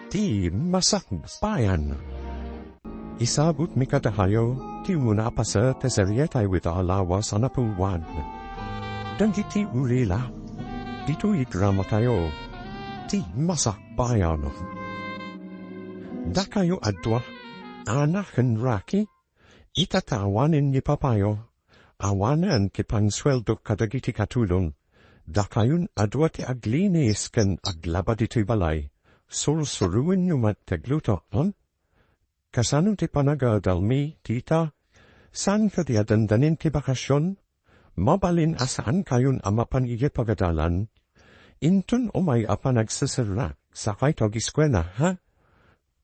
Di Masakbayan. Isabot mi katahayo, ti muna pa sa teserietay with alawas anapuwan. Dagiti Ulila, dito idrama tayo, ti Masakbayan. Da kayo adwa, anak and raki, itatawanin ni papayo, awanan kipang sweldo kadagiti katulong, da kayun adwa ti aglinis kan aglaba dito'y balay. Suruin nyo matagluto, Kasano ti panagadalmi, tita? San ka ti adandanin ti bakasyon? Mabalin asaan kayon amapan iya pagadalan? Intun umay apa nagsasara, sakay togiskwena, ha?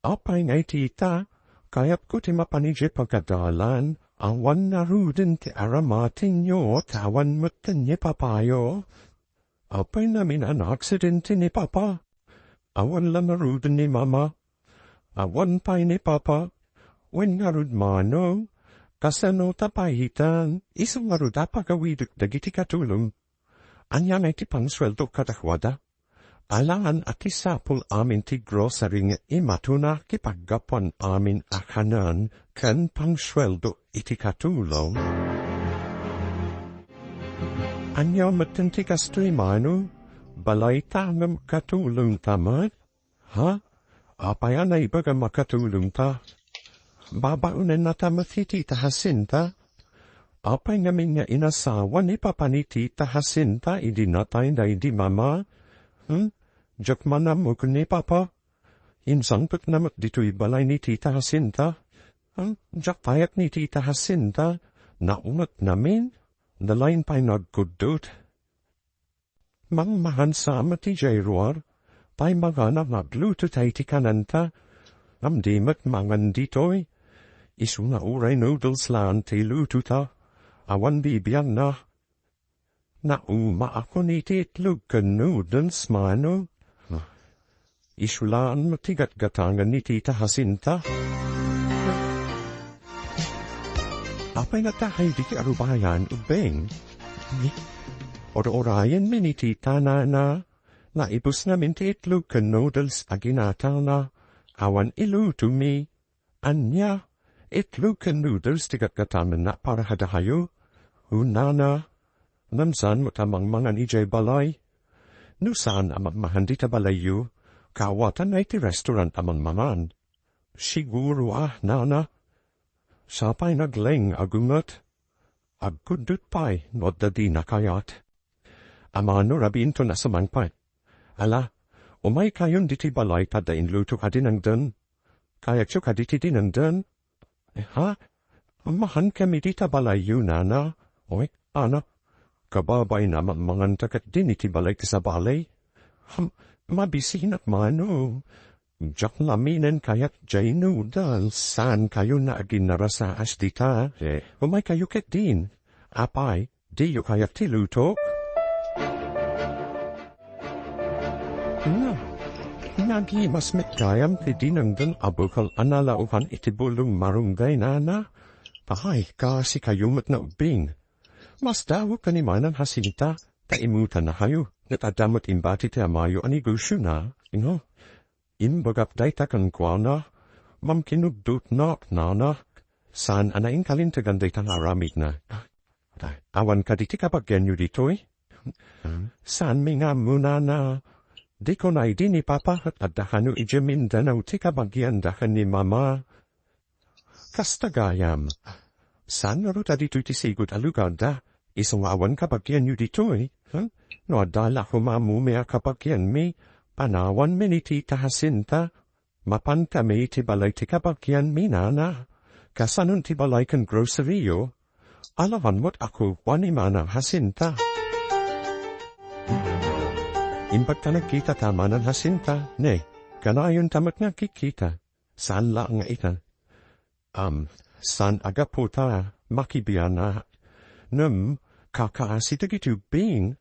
Apay ngay tita, kayap ko ti mapanije pagadalan, awan na rudin ti aramatin nyo, tawan mutin ni papayo. Apay namin an aksidente ni papa. Awan lang narud ni mama, awan pa'y ni papa, wen narud mano, kasano tapahitan, isang narud apagawiduk dagiti katulong. Anyan ay ti pangsweldo katahwada, alangan at isapul amin ti grocery nga imatuna kipaggapan amin akanan kan pangsweldo iti katulong. Anyan matin ti kastoy mano, balay tangam katulong tamad? Ha? Apayan ay baga makatulong ta? Babaunan na tamatiti tahasinta? Apay ngamin nga inasawa ni papaniti tahasinta idinatay na idi mama? Diyak manamok ni papa? Insang pek namat dito'y balay ni tita Hasinta? Diyak payat ni tita Hasinta? Naunat namin? Nalain pa'y nagkudot? Mangmahan sama ti Jairuar, pa'y mga nagluto tayo ti kananta, amdimat mangan dito'y, isu na uray noodles laan ti luto ta, awan bibiyan na. Nauma ako ni ti itlog ka noodles mano, isu laan matigat-gatangan ni tita Hasinta. Apay na tahay di ki arubayan ubeng, Or-orayan mi ni tita na naibus namin ti itlog ka noodles aginatal na, awan iluto mi. Anya, itlog ka noodles ti gatgataman na para hadahayo. Unana, namsan mo tamang mga ni jay balay. Nusan amang mahandi ta balayo, kawatan ay ti restaurant amang maman. Siguro nana. Sapay nagleng agungot. Agkudut pa'y nodda di nakayat. Amano rabin to nasa mangpay. Ala, umay kayon diti balay tada inluto ka din ang dun. Kayak siyo ka diti din ang dun. Ha? Mahan kami dita balay yun, nana. Oy, ana. Kababay naman mangan takat din iti balay ka sa balay. Mabisin at mano. Diyak laminen kayat jay noodles. Saan kayo na agin narasaas dita? Umay kayo ket din. Apay, di yu kayat tilutok. Nagimas met kayam ti dinangdan abukal analauhan itibulong marunggay nana. Pahay kasi kayumat na ubing. Mas dawo kanimanan Hasinta, taimutan na hayo, natadamot imbati ti amayo anigusyo na, Imbagap day takan kwa na, mamkinugdut na nana, saan anaing kalintagan day tang aramid na. Awan ka diti kapag ganyo dito'y? Saan mi nga muna na, di ko na idi ni papa at adahano ijamin danaw ti kabagyan dahan ni mama. Kastagayam, saan naruta dito'y ti sigod alugad da, isang awan kabagyan nyo dito'y? No adala humamumea kabagyan mi, panawan mi ni tita Hasinta, mapan kami ti balay ti kabagyan mi nana, kasanon ti balay kan groceryo, alawan mo't ako wanimana Hasinta. Imbag ta nagkita tamanan Hasinta, ne, kanayon tamat nagkikita, saan lang nga ita? Saan aga po ta, makibiyan na, kakaasi dagitu bing,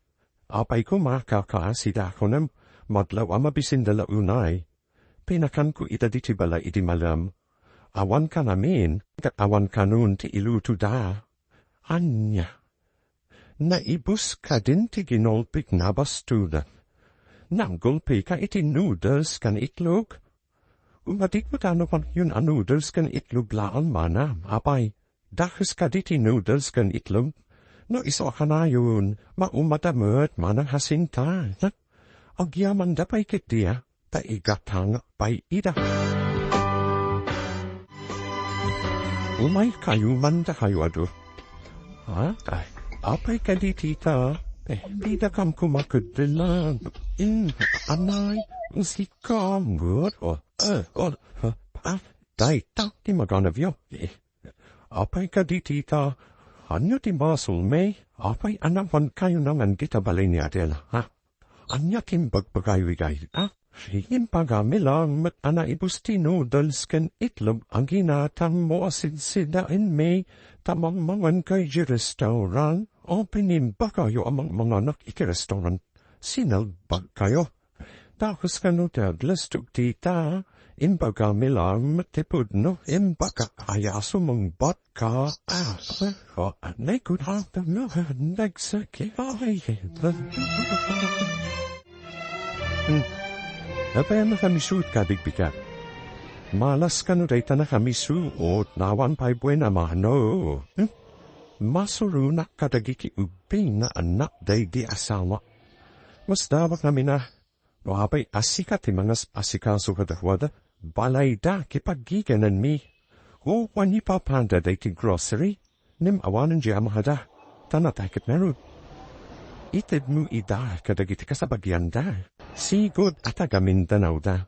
apay ko makakaasi da ako nam, madlaw amabisin dala unay, pinakan ko ita diti bala iti malam, awan ka namin, kat awan kanun ti iluto da. Anya, naibus ka din ti ginolpik na bastuda. Nanggulpi ka iti noodles kan itlog, Umadik mo tano pan yun noodles kan itlog laan mana, apay. Dahis kaditi noodles kan itlog. No iso ka na yun, maumadamot manang hasinta. Agyaman dapay kitiya, ta igatang pay ida. Umay kayo man da kayo ado. Apay kaditi ta. Tidak kam kumakadilang. Anay, si kamut. Dai, di maganavyo. Apay kaditi ta. Anyo ti basul me. Apay anapan kayo nangan kita balay ni Adela. Anya tim bagbagay-wigay. Yung pagamilang mat ana ibusti noodles kan itlog ang ginatang mo asid-sidain me. Tamang mangan kay restaurant. O pinimba kayo amang mga nakikirestaurant. Sinalbag kayo. Tapos kanutaglas tuk tita. Imbaga milang matipod no. Imbaga ayaso mong bat ka. Anay ko hata na nagsakay. Napaya na kami suit kadigbigat. Malas kanutay na kami suot. Nawan pa'y buena mano. Masuru na kadagiti ubing na anak day di asawa. Mas dabak namin na, wapay asika ti mga asikaso kadahwada, balay da kipagiganan mi. O wani papanda day ti grocery, nim awanan di amahada, tanatakit merud. Itid mo ida kadagiti kasabagyan da, sigod atagamin danaw da.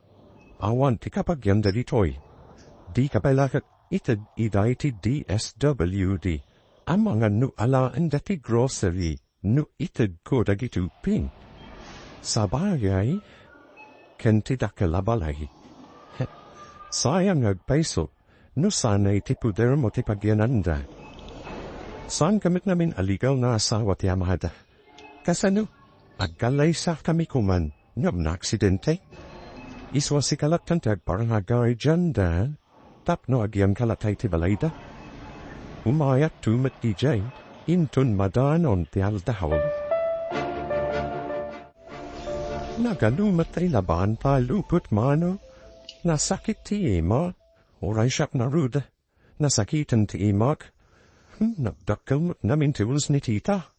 Awan ti kapagyan da ditoy. Di kapailakat itid ida iti DSWD. Ang mga nu alaan dati grocery, nu itid ko dagitu ping. Sabagay, kenti da kalabalay. Sayang agpaiso, nu sanay tipuder mo tipagyananda. Saan kamit namin aligal na asawa ti amahada? Kasano, aggalay sa kami kuman, nyam na aksidente. Iswa si kalatantag parang agay janda, tapno agyam kalatay ti balayda. Umayat tumat DJ, intun madanon ti aldahol. Nagalumat ay laban pa luput mano, nasakit ti ima, oray siyak na ruda, nasakitan ti imak, nagdakkel namin tools ni tita.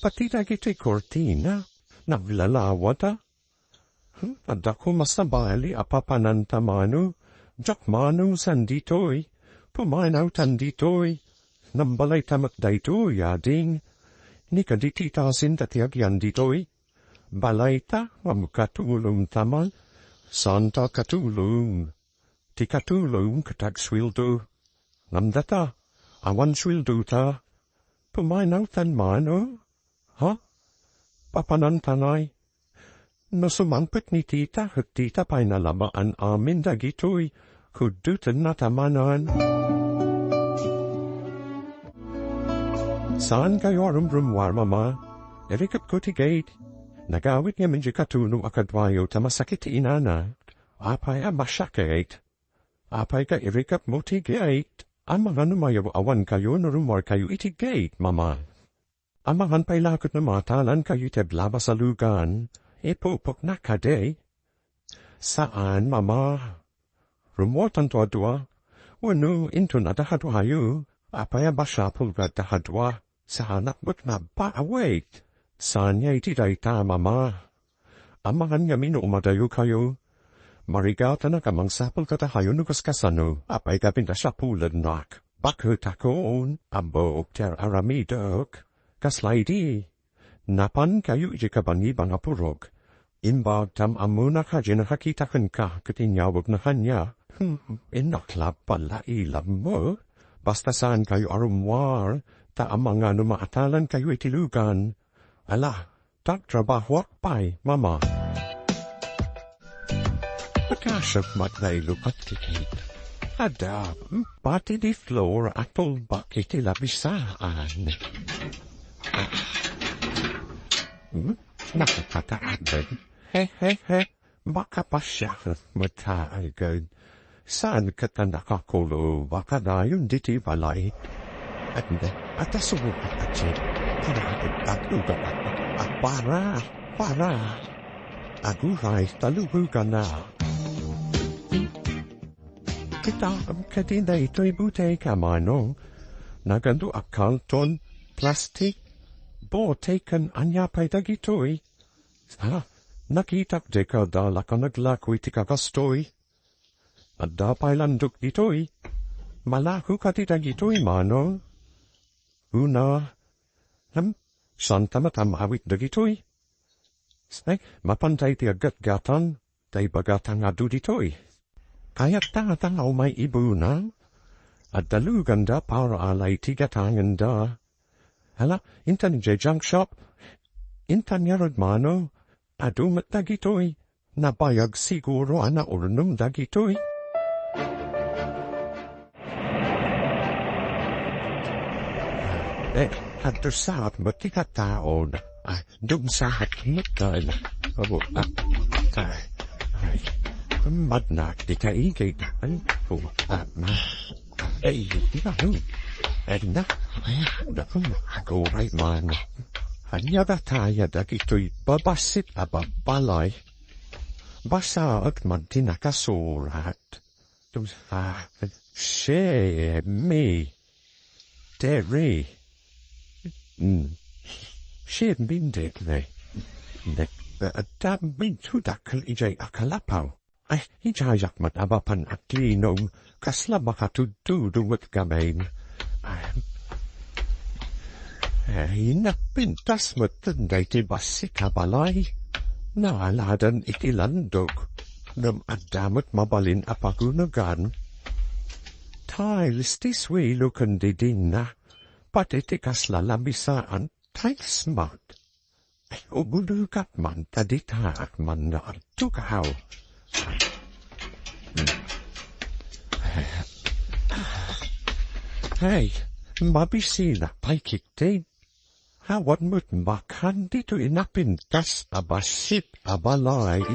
Pati dagiti kortina, naglalawata. Adako masabali apapananta mano, jak mano sanditoy. Pumainaw tanditoy, nambalay tamak daytoy ading, ni kadititasin tatiagyan ditoy, balay ta, katulong tamal, santa katulong, ti katulong katag swildo, namdata, awan swildo ta, pumainaw tan mano, papanantanay, no sumangpet ni tita, at tita pa'y nalabaan amin dagitoy, kudutan na tamanan. Saan kayo rumrumwar, mama? Erikap ko ti gate. Nagawit niya medyo katulong akadwayo ta masakit ti inana. Apay masyakait. Apay ka erikap mo ti gate. Ang mga numayaw awan kayo no rumwar kayo iti gate, mama. Ang mga pa'y lakot na matalan kayo ti blaba sa lugan. Ipupok na kade. Saan, mama? Rumwar tanto adwa. Wano into na dahadwayo. Apay masyapul ka dahadwa. Sa anak mo't na wait. Saan niya iti dayta, mama? Amangan nga umadayo kayo. Marigata na kamang sapul katahayo nukas kasano. Apay ka pintasapulad nak. Bakit akoon, abok ter aramidok. Kaslaydi. Napan kayo iti kabangi bang apurog. Imbag tam amuna ka nakakitakan ka katinyawag na kanya. Inaklap pala ilam mo. Basta saan kayo arumwar. Ta ang mga numaatalan kayo itilugan. Ala, tagtrabahwak pa'y, mama. Pagkasap matnay lupat tikit. Ada, pati di floor atol bakit ilabisaan. Nakakataadan. He, baka pa siya mataagan. Saan ka ta nakakulo, baka na yung diti balay. At asubukot at siya, at lugar at para, aguray, talubugan na. Kita kadina ito'y butay ka manong. Nagando akal ton plastik. Bo taken anya pay dagitoy. Ha, nakitak deka da laka naglakoy tikagastoy. At da pay landok ditoy. Malaku kati dagitoy manong. Una, santa matamawit dagitoy. Snag, mapantay ti agat gatan, tay bagatang adu ditoy. Kaya't tangatang au may ibu na. At dalugan da para alay tigatangan da. Hala, intan junk shop. Intan yarad mano. Adumat dagitoy. Nabayag siguro ana urnum dagitoy. Hadder saat matikataon. Dum saat mutan. Abo, madnak di kaigay. Di ba ho? Na, go right man. Hanya da taya dagitoy babasit ababalay. Basa at mantinakasurat. Dum she me. Dere. She bindet ne. Dam bin tudakal ijay akalapaw. Ay, ijay akmat abapan at linong kasla makatududuwat gamain. Ay, napintas matanday ti basik balay. Naaladan itilandog. Nam adamot mabalin apagunagan. Tiles tiswi lukan di din na. Pati ti kasla lamisaan. Tiles smart. Ay, ubulugat man taditaak man na tukahaw. Hey, mabisina paikiktin. Hawad mo't makan dito inapintas abasit abalay.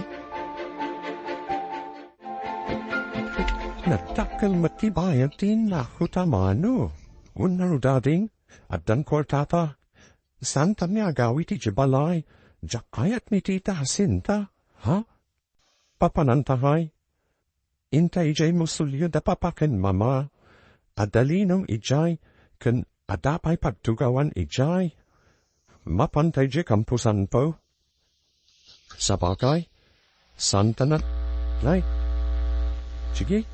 Nadakal matibayan din na hutamano. Unarudading, at dan kortata. Santa niya gawiti jibalay. Jakayat ni tita hasinta. Ha? Papanantahay. Inta ijay musulyo da papaken mama. Adalinong ijay, kan adapay pagtugawan ijay. Mapantay je kampusan po. Sabagay, santa na, lay. Sige,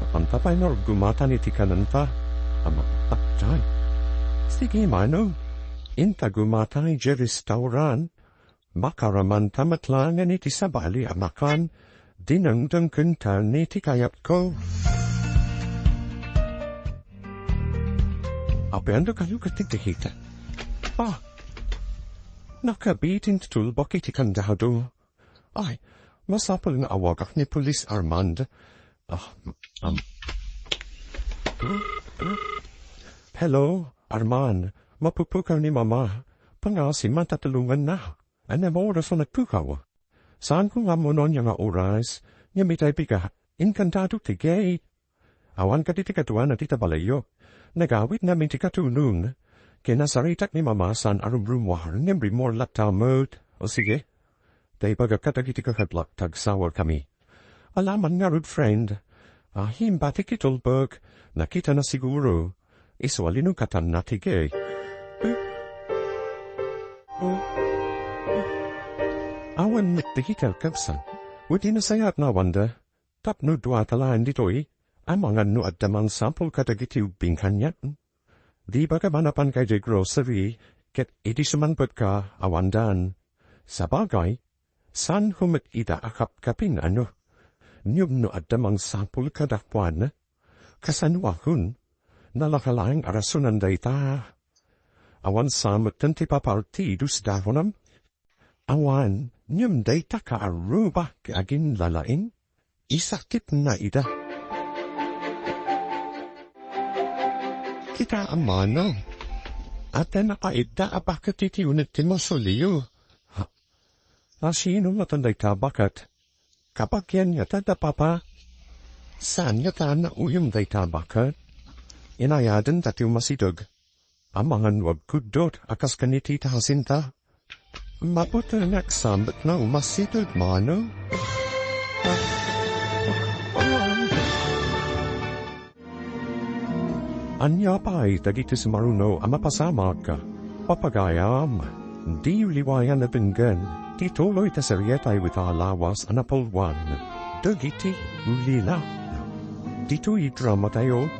mapantapay na gumatan iti kananta. Jay. Sige mano, inta gumatay je restauran. Makaraman tamatlangan iti sabali amakan. Dinangdang kuntal niti kayap ko. Apeando kayo katigdahita. Nakabitin tulbok iti kandado. Ay, masapal nga awagak ni Police Armand. Hello, Armand. Mapupukaw ni Mama. Pangasi matatulungan na. Anam oras o nagpukaw. Saan ko nga mo nun yung oras? Nga mitay pika, inkantado tigay. Awan ka titikatuan at itabalayo. Nagawit namin tikatunun. Kinasaritak ni Mama san arumrumwar ngembri more latamod. O sige. Day pagkatagiti kakadlak tagsawar kami. Alaman nga rud friend. Himbatik itulbog. Nakita na siguro. Iswalinu katan natigay. Awan nagtikikel kapsan. Wadi na sayat na wanda. Tapno dua talaan ditoy. Amangan no at damang sampol katagiti ubingkanyat. Di ba ka manapan kay de grocery. Ket iti sumanpot ka awandan. Sabagay. San humit ida akap kapin ano. Nyum no at damang sampol kadakpuan. Kasanwakun. Nalakalang arasunan dayta. Awan samot tanti papartidus dahonam. Awan, nyum dayta ka aruba agin lalain. Isakit na ida. Kita amano. Ate nakaida abakat iti unit timosuliyo. Asino matanday tabakat. Kapag yan yata da papa. Saan yata na uyum day tabakat? Inayadan tatiu masidog. Amangan wag kudot akas kaniti tahasinta. Mabuti nagsambit na umasidog mano. Anya pa'y dagiti sumaruno amapasamag ka. Papagayam, di liwayan na binggan, tituloy ta serietay with alawas anapulwan. Dagiti Ulila. Dito'y drama tayo,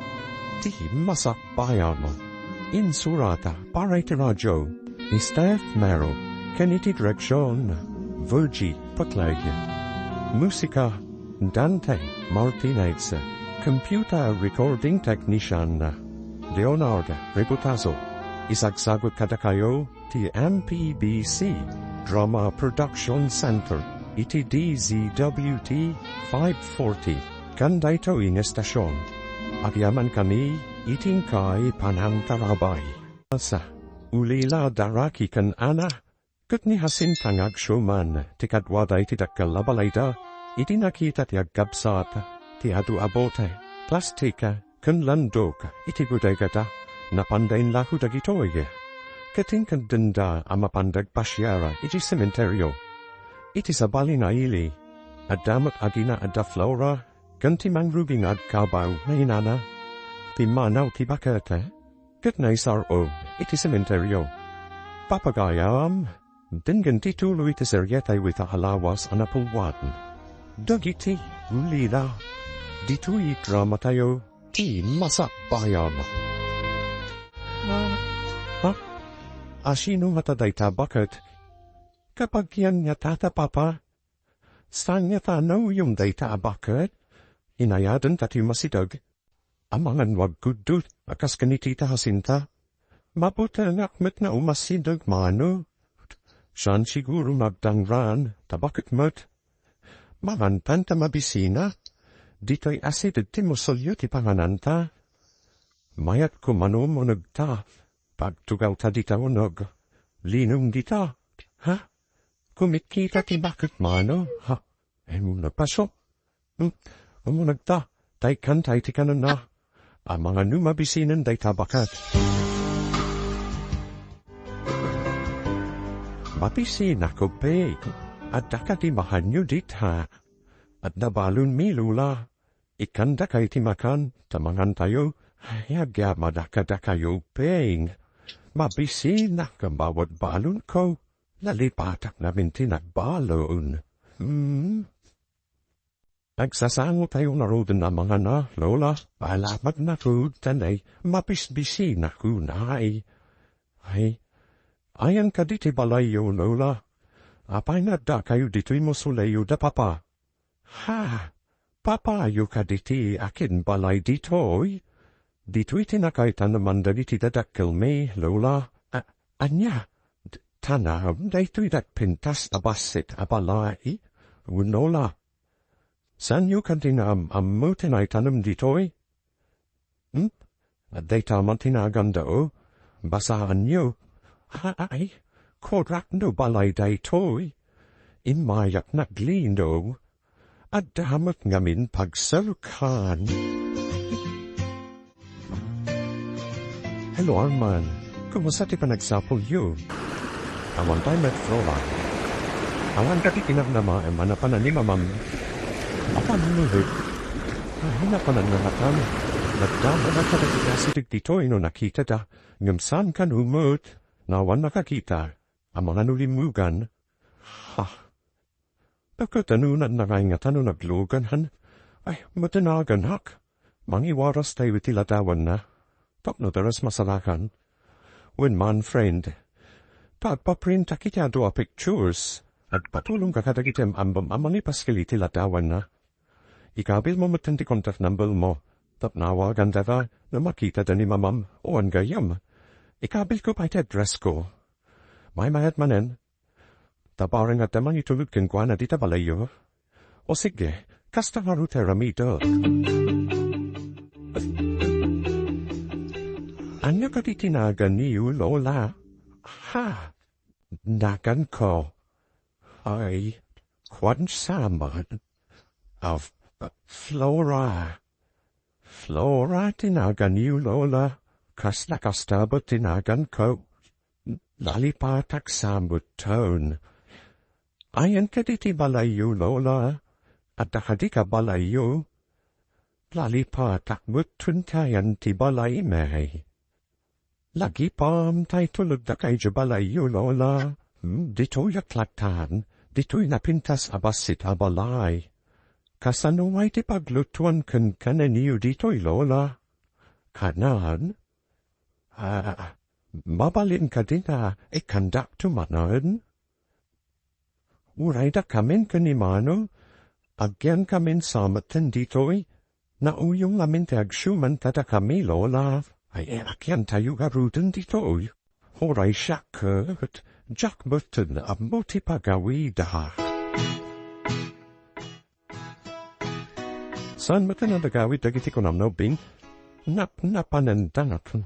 di Masakbayan. Insurata para iti radyo, ni Steph Mero, kaniti direksyon, Virgie Patlay. Musika, Dante Martinez, computer recording technician, Leonardo Reputazo. Isagsagot kada kayo, ti MPBC, Drama Production Center, iti DZWT 540, kanda ito ing estasyon. Agyaman kami, iting kay panangtarabay. Sa ulila daraki kan ana, kat ni hasin tangag showman, tikadwada iti dakalabalayda, iti nakita ti agkabsat, ti adu abote, plastika, kan landok, iti budagata, napandain lahu dagitoy. Kating kan denda amapandag pasyara, iti sementeryo. Iti sabali na ili, adamat agina adda flora, ganti mangrubing ad kabaw na inana, ti manaw ti bakete, kat na isaro, iti sementeryo. Papagayam, dingan titulo iti seryetay with halawas anapulwan. Dagiti Ulila, dito'y drama tayo, ti Masakbayan. Asino mataday bakit? Kapag yan niya tata papa, saan niya tanaw yung dayta bakit? Inayadan tati masidag. Amangan wag kudut, akas kanitita hasinta. Mabuta ngakmet na umasidag mano. Saan siguro magdangran, tabakit mat. Marantan ta mabisina. Dito'y asid ti musolyo ti pangananta. Mayat kumano mo nagta. Pagtugaw ta dita unog. Linong dita. Ha? Kumikita ti bakit mano? Ha? Mo nagpaso? Mo nagta. Tay kantay ti kanon na. Ang mga numabisinan day tabakat. Mabisin ako peg. At dakati mahanyo dita. At nabalun milula. Ikanda kay timakan. Tamangan tayo. Hayagya madakada kayo peng. Mabisin na bawat balon ko. Lalipatak namin tinagbalon. Nagsasango tayo na roden na mga na, Lola. Alamat na rood tanay. Mabisbisin na kunay. Ay, ayan ka diti balayo, Lola. Apay na da kayo dito'y musulayo da papa. Ha? Papayo ka diti akin balay dito'y? Dito'y tinakaitan naman dagiti dadakkel me, Lola. Anya, tanaw, dito'y pintas abasit abalay, Lola. San yu kantin amutinay tanam dito'y? At dayta man tinaganda o, basaan yu. Ay, kodrak no balay dayto'y. Imayak naglindo. At damat ngamin pagsalukan. Hello, Arman. Kumusta ti panagsapol yu? Awan tayo met Flora. Awan kati kinaknama manapanan ni mamam. Apan nuhut. Hinapanan na natam. Nagdama na katagigasitig dito'y no nakita da. Ngamsan kan umut. Nawan nakakita. Ang mga nulimugan. Ha. Pagkatanunan na ngayngatan no naglugan han. Ay, matinagan hak. Mangiwaras tayo itilatawan na. Tapno daras masalakan. When man friend. Pagpaprint kita doa pictures. At patulong kakadagitem ambam amani paskiliti latawan na. Ikabil mo matindi contact number mo. Tapnawa gandava na makita da ni mamam o ang gayam. Ikabil ko pa iti address ko. May mayat manen. Tabarang at damang itulog kengkwa na dita balayo. O sige, kasta nga rute ramito. Anya ka di tinagan niyo, Lola? Ha? Nagan ko. Ay, kwan saman. Of Flora. Flora tinagan niyo, Lola. Kas nakastaba tinagan ko. Lalipatak samut tone. Ayan ka di ti balayo, Lola. At nakadi ka balayo. Lali pa takmut tuntayan ti balay may. Lagi pam tay tulog da kay balay yu lola. Dito'y aklaktan, dito'y napintas abasit abalay. Kasano ay ti paglutuan kan kananiyo dito'y lola. Kanan? Mabalin ka din na ikandak tumanan? Uray da kamin kanimano, agyan kamin samatan dito'y, na uyong lamin ti agsyuman tada kami lola. Ay agyan tayo garudan dito'y. Horay siya kert, jak button amuti pagawi da. San matan ang dagawid dagiti kunamno bing, napanandangat.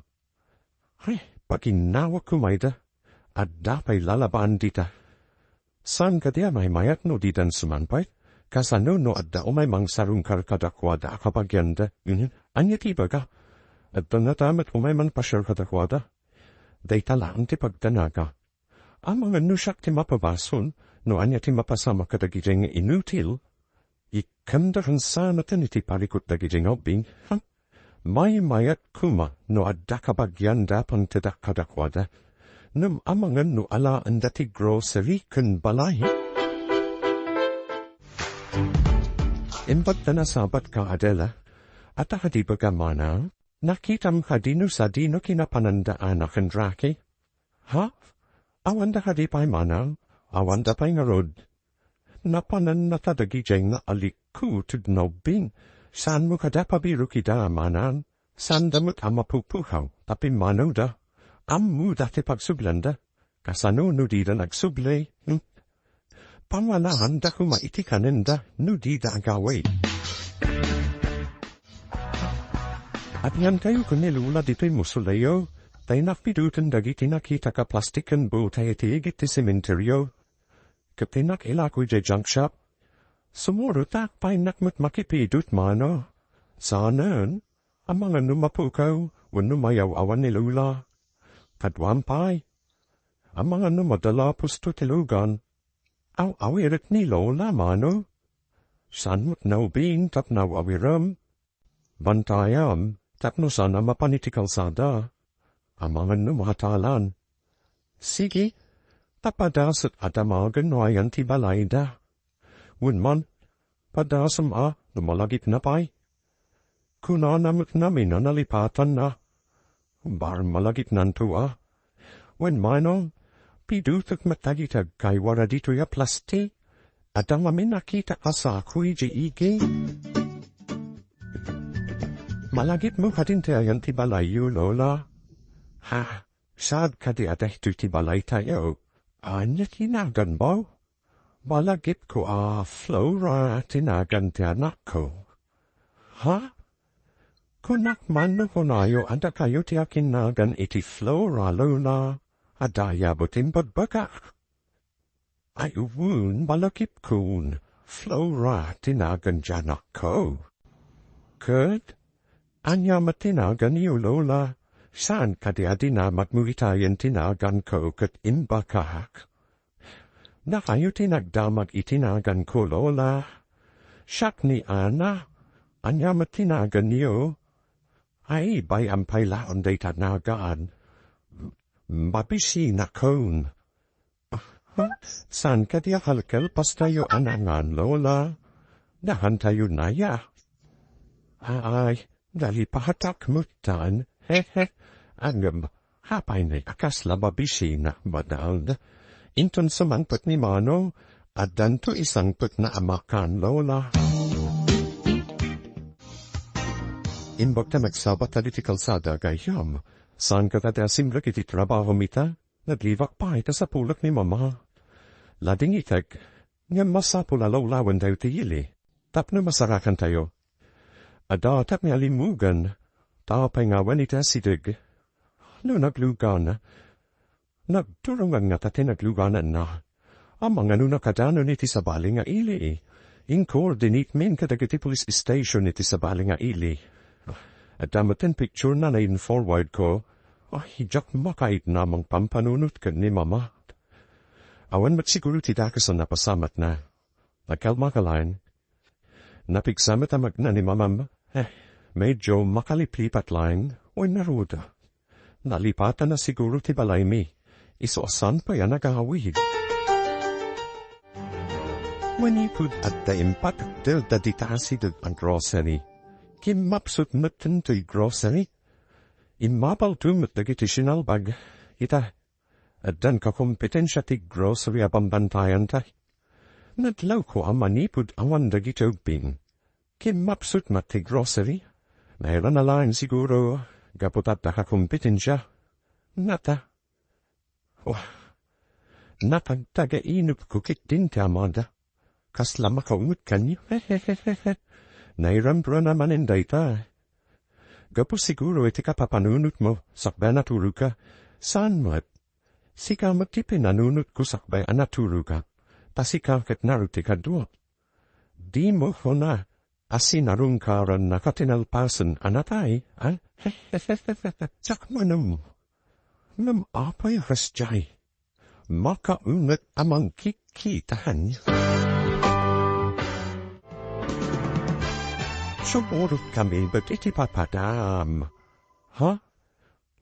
Ay, paginawa kumayda, at dapay lalaban dita. San kadia may mayat no didan sumanpay, kasano no adda o may mangsarong karkadakwada akapagyanda, anya tibaga, at natamat o may man pasyar kadakwada. Day talaan ti pagtanaga. Ang mga nusak ti mapabason, no anya ti mapasama kadagijeng inutil, ikamdaran sana iti parikot dagijeng obing, may mayat kuma no adda kabagyanda pang tadakadakwada, num amangan no ala ang dati grocery kan balay. Imbag na nasabat ka Adela, at akadiba ka mana, nakitam ka dino sa dino kinapanandaan akan draki? Ha? Awanda ka di pa'y manang, awanda pa'y ngarod. Napanan na tadagijeng na aliku tudnobing, saan mo kada pabiru kita manang, saan damot amapupuhaw, tapi mano da, ammu dati pagsublanda, kasano nudi da nagsuble, pamalahan da kumaitikanin da, nudi da agaway. At yan kayo kunilula dito'y musulayo, tayo nakpidutan dagiti nakita ka plastikan bu tayo tiigit ti sementeryo. Kaptinak ilakoy je junk shop. Sumurutak pa'y nakmat makipidut mano. Saanan, ang mga numapukaw, wano mayaw awan ni lula. Kadwampay, ang mga numadala pusto tilugan. Awirit ni lola mano. San mo't naubing tap nawawiram. Bantayam, tapno sana mapanitikal sada. Ang mga numatalan. Sige, tapadasat adamagan no ayan ti balayda. Wunman, padasam lumalagit na pa'y. Kuna namut namin na nalipatan na. Bar malagit nanto Wen manong, pidutak matagitag kay wara dito ya plasti. Adang amin nakita asa ako'y jiigi. Malagit mo kadinte ayan ti balayo, lola. Ha, sad ka di adehtu ti balay tayo. Anya tinagan mo? Malagit ko Flora tinagan ti anak ko. Ha? Kunak man no kunayo anda kayo ti akinagan iti Flora, lola. Adaya butin badbagak. Ay uwun malagip kun. Flora tinagan ti anak ko. Kurt? Anya matinagan iyo, lola. Saan kadi na magmuritayan tinagan ko kat imbakahak? Na kayo tinagdamag itinagan ko, lola. Siyak ni Ana, anya matinagan niyo. Ay, bay ampay laon day tanagaan. Mabisi na kon. Saan kadi halkel pas tayo anangan, lola? Dahan tayo naya. Ay, dali pahatak mutan. Hehe. Angam, hapay na akas lababisi na badald. Inton sumangput ni Mano, at danto isang put na amakan, lola. Imbog ta magsabat na diti kalsada gayam, saan ka tada simrak iti trabaho mita, naglivak pa ita sa pulak ni mama. Lading itag, nga masapulalaw-lawan tayo tiyili, tapno masarakan tayo. Ada tap ni alimugan, tapay ngawan ita sidig. No naglugan, nagturungan nga tate nagluganan na. Ang mga nakadano niti sa bali nga ili. In-coordinate min kadagiti police station niti sa bali nga ili. At damaten picture na in-forward ko, hijak makait namang pampanunot ka ni mama. Awan matsiguro ti dakasan napasamat na. Nagkalmakalain. Napigsamat amag na ni mamam, Medyo makaliplipat lang o naruda. Nalipatan na siguro ti balay mi. Isoasan pa yan nagawid. Manipud at daimpat del daditasi del ang grocery. Kimapsut maten to'y grocery. Imapal tumut dagiti sinalbag. Ita, at dan kakompetensya ti grocery abambantayan ta. Nadlaw ko ang manipud awan dagiti ubing. Kimapsut mat ti grocery. Mayroon na lang siguro, gaputat na kakompetensya. Nata. Napagtaga-inup ko kit din ti amada. Kasla makaungot kanyo. Nairambro naman inday ta. Gapu siguro iti kapapanunot mo, sakbay naturo ka. Saan mo't? Sika mo't ti pinanunot ko sakbay anaturo ka. Pasika ket naruti ka duwa. Di mo ho na. Asin arungkaran nakatinalpasan anatay, Tsak mo nam. Nam apay rasjay. Makaunat amang kikitahan. Suborot kami ba't iti papadam. Ha?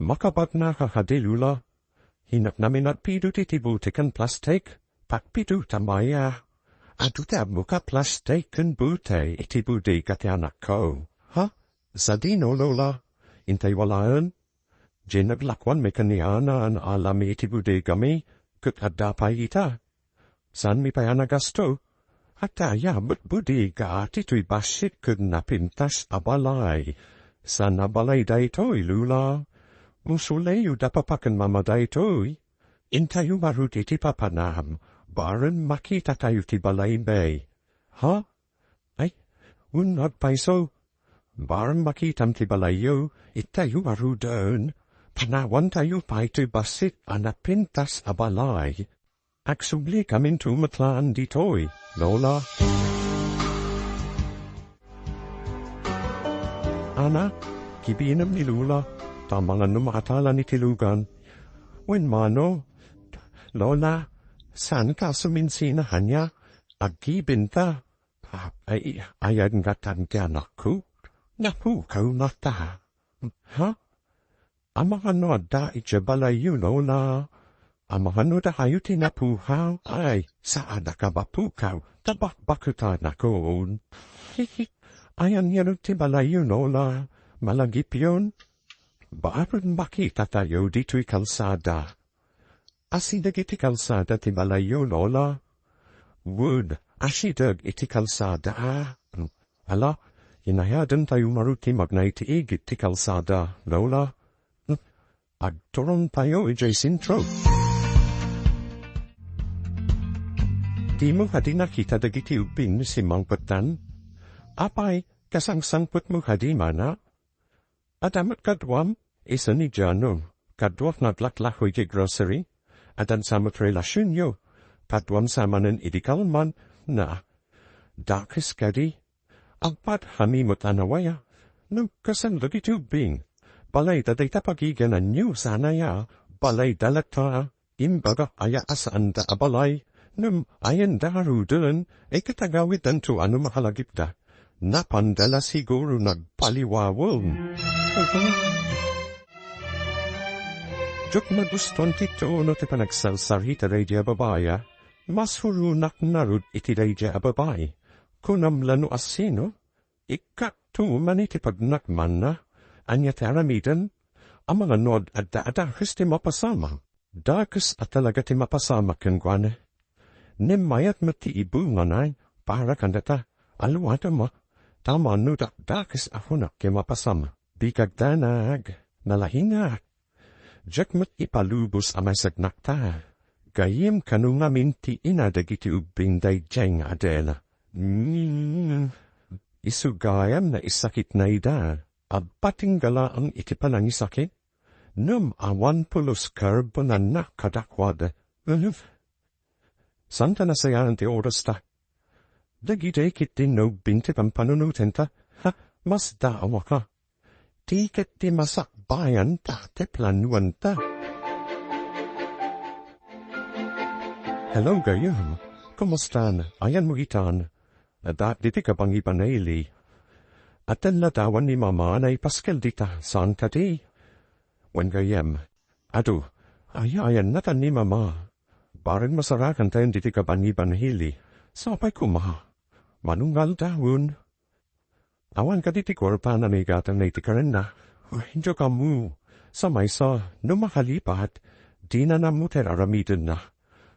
Makabat na kakadilula. Hinak namin at pidut iti butikan plastik. Pakpidut amaya. Adutab mo ka plastik kan bute iti budi kati anak ko. Ha? Sadino lola. Intay walaan. Naglakwan me kaniana an alami iti budi kami. Kut adapay ita. San mi payana gasto? Ataya but budi ka tito'y basit kag napintas abalay. San abalay daytoy lula. Musuleyo dapapakan mama daytoy. Intayo marut iti papanam. Baran makita tayo ti balay bay. Ha? Ay, unag paiso. Baran makitam ti balayo, itayo arudan. Panawan tayo pa ito'y basit anapintas abalay. Aksubli kamin tumatlaan ditoy, Lola. Ana, kibinam ni Lula, tamangan numakatala ni Tilugan. Wen mano, Lola, saan ka suminsinahan niya? Agibinta. Ay, ayan nga tangganak ko. Napukaw na ta. Ha? Amang ano da itjabalayo, Lola. Amang ano da kayo tinapuhaw? Ay, saan na ka mapukaw? Tabakbakutan ako. Ayan yan tibalayo, Lola. Malagip yun. Baron makita tayo dito'y kalsada. Asidag iti kalsada ti balayo, Lola. Wood, asidag iti kalsada. Ala, inayadan tayo maruti magnay ti igit ti kalsada, Lola. Agturon tayo ijay sintro. Di mo hadi nakita dagiti ubing si Mang Patan? Apay, kasangsangput mo hadi mana? Adamat kadwam, isa ni Jano, kadwaf naglaklahoy ti grocery. Adan samot relasyon yo, padwam samanen idikalman na dakis kadi, agpat hamimot anawaya, nung kasandog itubing, balay daday tapagiganan nyo sana ya, balay dalata, imbaga aya asaan da abalay, nung ayan darudan, katagawid danto ano mahalagip da, napandala siguro nagpaliwawon. Jok maguston tito no ti panagsalsarita rayja babaya, mas hurunak narud iti rayja babay. Kunam lano asino, ikakto man iti pagnakman na, anya taramidan, ang mga nod at daadakis ti mapasama. Dakas at talaga ti mapasama kengwane. Nemayat mo ti ibunganay, para kandata, aluwata mo, tama no dakis ahonak ki mapasama. Bikagdanag, nalahingak. Jakmat ipalubos amasag nakta. Gayim kanunga minti inadagiti ubing day jeng adela. Isugayam na isakit na ida. Abating gala ang itipanang isakit. Num awan pulos karbo na nakadakwad. Santa na sayan ti oras ta. Dagiti kiti no binti pampanunutenta. Ha, mas daawa ka. Tiket ti masakbayan ta te planuan ta. Hello gayam, kumustan? Ayan mo itan. Dat diti ka pang ipanayli. At ang latawan ni mama na ipaskel dita saan kati. When gayem, ado, ayayan natan ni mama. Barin masarakan tayo diti ka banibanhili. Sapay kumaha. Manungal dahon. Awan ka diti korpa na naigatang na itikaran na. Hindi ka mo. Sa may sa numakalipat, di na namuter aramidin na.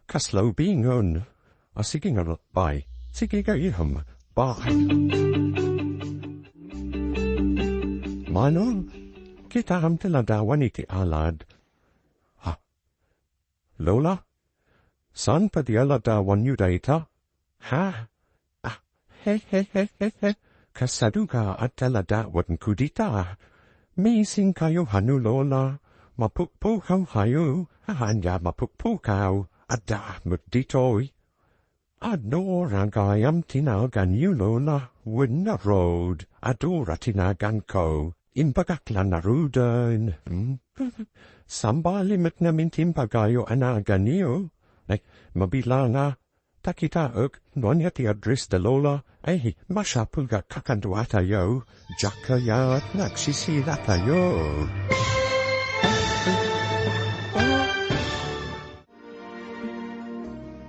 Kaslaw bingon. Sige nga bay. Sige ka iham. Bye. Manong, kita ham taladawan iti alad. Ha? Lola? San pa di aladawan yu dayta? Ha? Ah, he. Kasadu ka at taladawan kudita. Missing kayo hanu lola. Mapukpukaw kayo. Hanya mapukpukaw. Ada muditoy. Adno ragayam tinagan yu lola. Wina road. Adora tinagan ko. Impagaklan na rudan. Sambalimit namin timpagayo anagan niyo. Mabila nga. Takitaok, nonya ti address de lola. Ay, masyapul ga kakandwa tayo. Jaka at nagsisira tayo.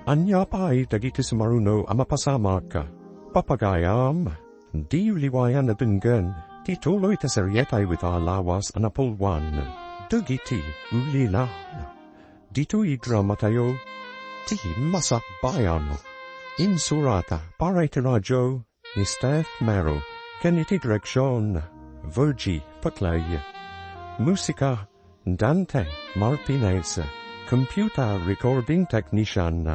Anya pa ay dagiti sumaruno amapasama ka. Papagayam, di liwayan na dunggan. Tituloy ta serietay with alawas anapulwan. Dagiti Ulila. Dito idrama tayo. Ti Masakbayan. Insurata para iti radyo ni Steph Mero. Kaniti direksyon Virgie Patlay. Musika Dante Martinez. Computer recording technician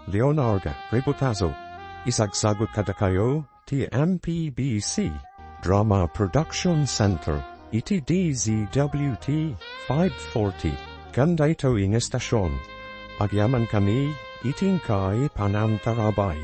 Leonardo Rebutazo. Isagsagot kada kayo ti MPBC Drama Production Center. Iti DZWT 540. Ganda ito ing estasyon. Agyaman kami itingkay panantarabay.